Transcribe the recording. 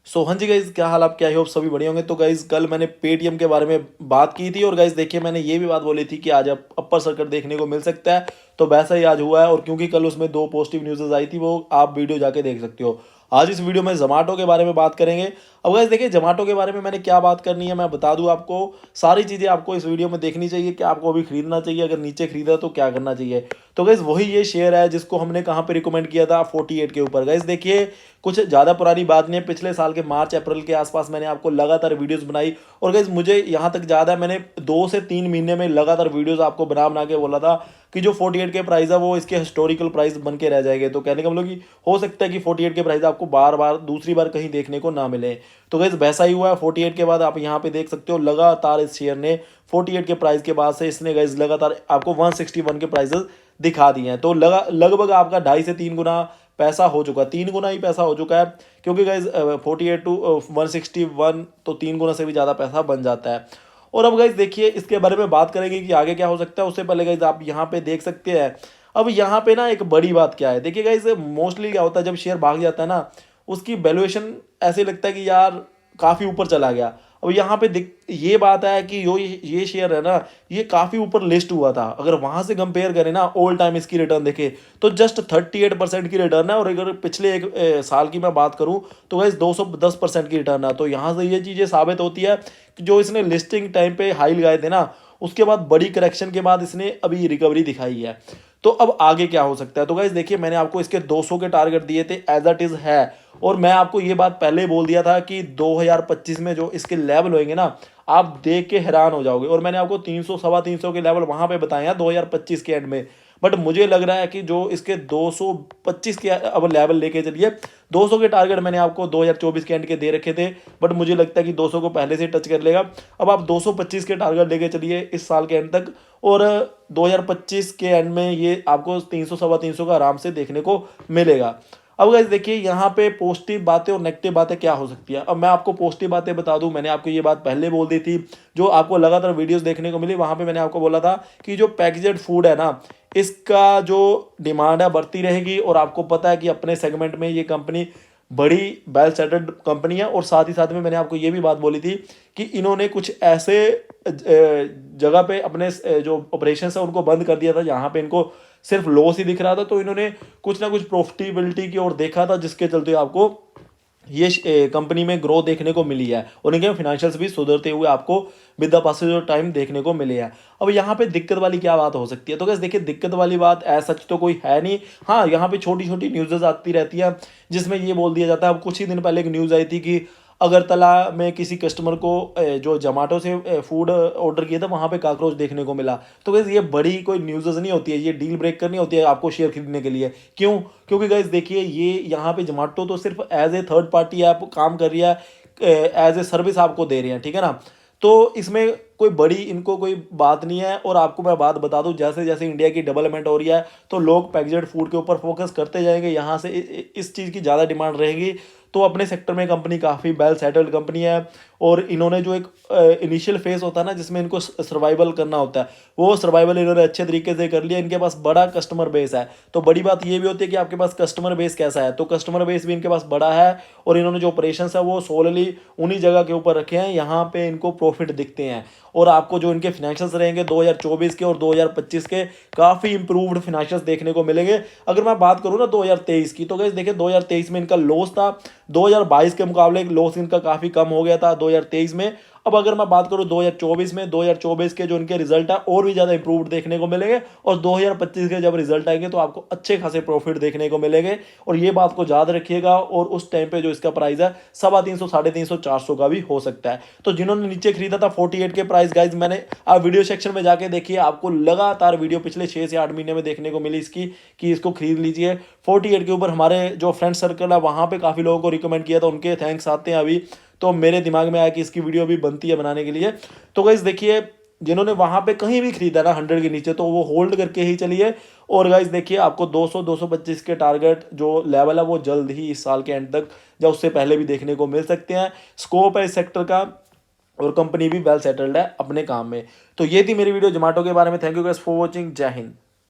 सो हाँ जी गाइज, क्या हाल आपके? आई होप सभी बढ़िया होंगे। तो गाइज कल मैंने पेटीएम के बारे में बात की थी और गाइज देखिए मैंने ये भी बात बोली थी कि आज आप अपर सर्किट देखने को मिल सकता है। तो वैसा ही आज हुआ है, और क्योंकि कल उसमें दो पॉजिटिव न्यूज़ आई थी, वो आप वीडियो जाके देख सकते हो। आज इस वीडियो में जोमेटो के बारे में बात करेंगे। अब गाइज देखिए, जोमेटो के बारे में मैंने क्या बात करनी है मैं बता दूं आपको। सारी चीज़ें आपको इस वीडियो में देखनी चाहिए कि आपको अभी खरीदना चाहिए, अगर नीचे खरीदा तो क्या करना चाहिए। तो गाइज वही ये शेयर है जिसको हमने कहाँ पे रिकमेंड किया था, 48 के ऊपर। गाइज देखिए, कुछ ज़्यादा पुरानी बात नहीं है, पिछले साल के मार्च अप्रैल के आसपास मैंने आपको लगातार वीडियोस बनाई। और गाइज मुझे यहाँ तक ज़्यादा है, मैंने 2 से 3 महीने में लगातार वीडियोस आपको बना बना के बोला था कि जो 48 के प्राइस है वो इसके हिस्टोरिकल प्राइस बन के रह जाएंगे। तो कहने का मतलब कि हो सकता है कि 48 के प्राइस आपको बार बार दूसरी बार कहीं देखने को ना मिले। तो गाइज वैसा ही हुआ है। 48 के बाद आप यहाँ पे देख सकते हो, लगातार इस शेयर ने 48 के प्राइस के बाद से इसने गाइज लगातार आपको 161 के प्राइसेस दिखा दिए हैं। तो लगभग आपका 2.5 से 3 गुना पैसा हो चुका है, 3 गुना ही पैसा हो चुका है। क्योंकि गाइज 48 टू 161, तो 3 गुना से भी ज़्यादा पैसा बन जाता है। और अब गाइज देखिए, इसके बारे में बात करेंगे कि आगे क्या हो सकता है। उससे पहले गाइज आप यहाँ पे देख सकते हैं, अब यहाँ पे ना एक बड़ी बात क्या है। देखिए गाइज, मोस्टली क्या होता है, जब शेयर भाग जाता है ना, उसकी वैल्यूएशन ऐसे लगता है कि यार काफ़ी ऊपर चला गया। अब यहाँ पे दिख ये बात है कि ये शेयर है ना, ये काफ़ी ऊपर लिस्ट हुआ था। अगर वहाँ से कंपेयर करें ना, ऑल टाइम इसकी रिटर्न देखें तो जस्ट 38% की रिटर्न है। और अगर पिछले एक साल की मैं बात करूँ तो गाइस 210% की रिटर्न है। तो यहाँ से ये चीज़ें साबित होती है कि जो इसने लिस्टिंग टाइम पे हाई लगाए थे ना, उसके बाद बड़ी करेक्शन के बाद इसने अभी रिकवरी दिखाई है। तो अब आगे क्या हो सकता है। तो गाइस देखिए, मैंने आपको इसके 200 के टारगेट दिए थे, एज इट इज़ है। और मैं आपको ये बात पहले ही बोल दिया था कि 2025 में जो इसके लेवल होंगे ना, आप देख के हैरान हो जाओगे। और मैंने आपको 300 सवा 300 के लेवल वहां पे बताए हैं 2025 के एंड में। बट मुझे लग रहा है कि जो इसके 225 के अब लेवल लेके चलिए, 200 के टारगेट मैंने आपको 2024 के एंड के दे रखे थे। बट मुझे लगता है कि 200 को पहले से टच कर लेगा। अब आप 225 के टारगेट लेके चलिए इस साल के एंड तक, और 2025 के एंड में ये आपको 300 सवा 300 का आराम से देखने को मिलेगा। अब गाइस देखिए, यहाँ पे पॉजिटिव बातें और नेगेटिव बातें क्या हो सकती है। अब मैं आपको पॉजिटिव बातें बता दूं, मैंने आपको ये बात पहले बोल दी थी, जो आपको लगातार वीडियोस देखने को मिली वहां पे मैंने आपको बोला था कि जो पैकेज्ड फूड है ना, इसका जो डिमांड है बढ़ती रहेगी। और आपको पता है कि अपने सेगमेंट में ये कंपनी बड़ी वेल सेटल्ड कंपनी है। और साथ ही साथ में मैंने आपको ये भी बात बोली थी कि इन्होंने कुछ ऐसे जगह पे अपने जो ऑपरेशन है उनको बंद कर दिया था जहाँ पे इनको सिर्फ लॉस ही दिख रहा था। तो इन्होंने कुछ ना कुछ प्रॉफिटेबिलिटी की ओर देखा था, जिसके चलते आपको ये कंपनी में ग्रोथ देखने को मिली है। और इनके फाइनेंशियल्स भी सुधरते हुए आपको with the passage of time देखने को मिले हैं। अब यहाँ पे दिक्कत वाली क्या बात हो सकती है। तो कैसे देखिए, दिक्कत वाली बात ऐसा सच तो कोई है नहीं। हाँ, यहाँ पे छोटी छोटी न्यूज़ेस आती रहती है जिसमें ये बोल दिया जाता है। अब कुछ ही दिन पहले एक न्यूज़ आई थी कि अगरतला में किसी कस्टमर को जो जोमेटो से फूड ऑर्डर किया था, वहाँ पे काकरोच देखने को मिला। तो गैस ये बड़ी कोई न्यूज़ नहीं होती है, ये डील ब्रेकर नहीं होती है आपको शेयर खरीदने के लिए। क्यों? क्योंकि गैस देखिए, ये यहाँ पे जोमेटो तो सिर्फ as a third party app काम कर रही है, एज ए सर्विस आपको दे रहे हैं, ठीक है ना। तो इसमें कोई बड़ी इनको कोई बात नहीं है। और आपको मैं बात बता दूं, जैसे जैसे इंडिया की डेवलपमेंट हो रही है तो लोग पैकेज्ड फूड के ऊपर फोकस करते जाएंगे, यहाँ से इस चीज़ की ज़्यादा डिमांड रहेगी। तो अपने सेक्टर में कंपनी काफ़ी वेल सेटल्ड कंपनी है। और इन्होंने जो एक इनिशियल फेज होता है ना, जिसमें इनको सर्वाइवल करना होता है, वो सर्वाइवल इन्होंने अच्छे तरीके से कर लिया। इनके पास बड़ा कस्टमर बेस है। तो बड़ी बात ये भी होती है कि आपके पास कस्टमर बेस कैसा है। तो कस्टमर बेस भी इनके पास बड़ा है। और इन्होंने जो ऑपरेशन है वो सोलली उन्हीं जगह के ऊपर रखे हैं, यहाँ पे इनको प्रॉफिट दिखते हैं। और आपको जो इनके फाइनेंशियल्स रहेंगे 2024 के और 2025 के, काफ़ी इंप्रूव्ड फाइनेंशियल्स देखने को मिलेंगे। अगर मैं बात करूँ ना 2023 की, तो गाइस देखिए 2023 में इनका लॉस था, 2022 के मुकाबले लॉस इनका काफ़ी कम हो गया था 2023 में। अब अगर मैं बात करूं 2024 में, 2024 के जो इनके रिजल्ट है और भी ज़्यादा इंप्रूव्ड देखने को मिलेंगे। और 2025 के जब रिजल्ट आएंगे तो आपको अच्छे खासे प्रॉफिट देखने को मिलेंगे। और ये बात को याद रखिएगा। और उस टाइम पे जो इसका प्राइस है 350, 350, 400 का भी हो सकता है। तो जिन्होंने नीचे खरीदा था 48 के प्राइस, गाइज मैंने आप वीडियो सेक्शन में जाके देखिए, आपको लगातार वीडियो पिछले 6 से 8 महीने में देखने को मिली इसकी कि इसको खरीद लीजिए। 48 के ऊपर हमारे जो फ्रेंड सर्कल है वहाँ पे काफ़ी लोगों को रिकमेंड किया था, उनके थैंक्स आते हैं अभी। तो मेरे दिमाग में आया कि इसकी वीडियो भी बनती है बनाने के लिए। तो गाइस देखिए, जिन्होंने वहां पे कहीं भी खरीदा ना 100 के नीचे, तो वो होल्ड करके ही चलिए। और गाइस देखिए, आपको 200 225 के टारगेट जो लेवल है वो जल्द ही इस साल के एंड तक या उससे पहले भी देखने को मिल सकते हैं। स्कोप है इस सेक्टर का, और कंपनी भी वेल सेटल्ड है अपने काम में। तो ये थी मेरी वीडियो जोमेटो के बारे में। Thank you guys for watching. जय हिंद।